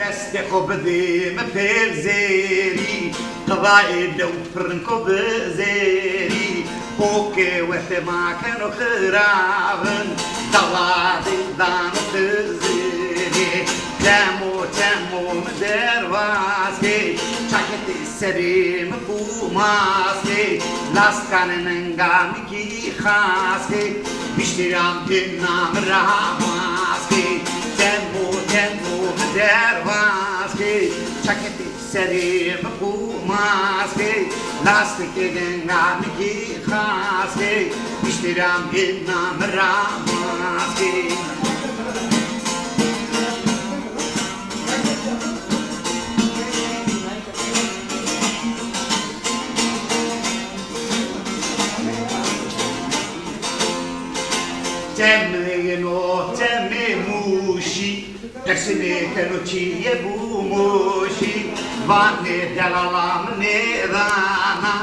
استخو بديم بيرزيري قضايد وفرنكو بزيري بوكي وثما كانوا خرابن ضوادي دانو تزيري تمو مدر واسكي شاكتي سريم بوماسكي لاسكان ننغامي كي خاسكي بشترام دينام راماسكي تمو dervaski çaketi serim kumaski lastik dengami ki khaski iştiram innam ramaski Temmi mushi Tersine tenuci e bumushi Vanne delalam nedana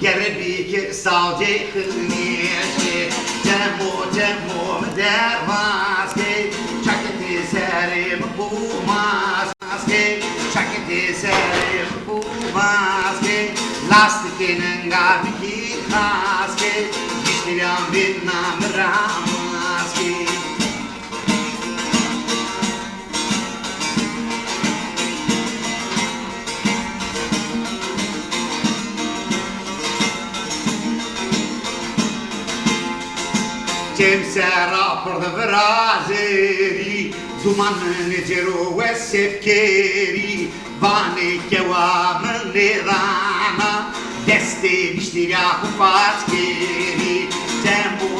Gerebi ki savce kılneşi Temmo dervaske Çaketi serim bumaske Çaketi serim bumaske Lastikinin gabiki kaske İştiram bin namramaske Cemsera por de vrazeri Dumanın ceru ve sefkeri Vani kevamın nedana Deste miştira kupaskeri Temmo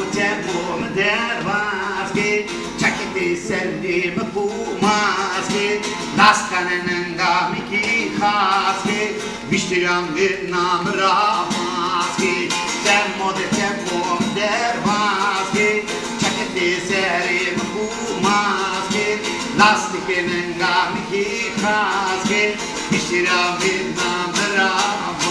dervaske Çaketi sellim kumaske Laskanın gamiki khaske Miştiram vietnam ramaske Temmo dervaske Çaketi serim kumaske Lastikinin gamiki khaske Miştiram vietnam ramaske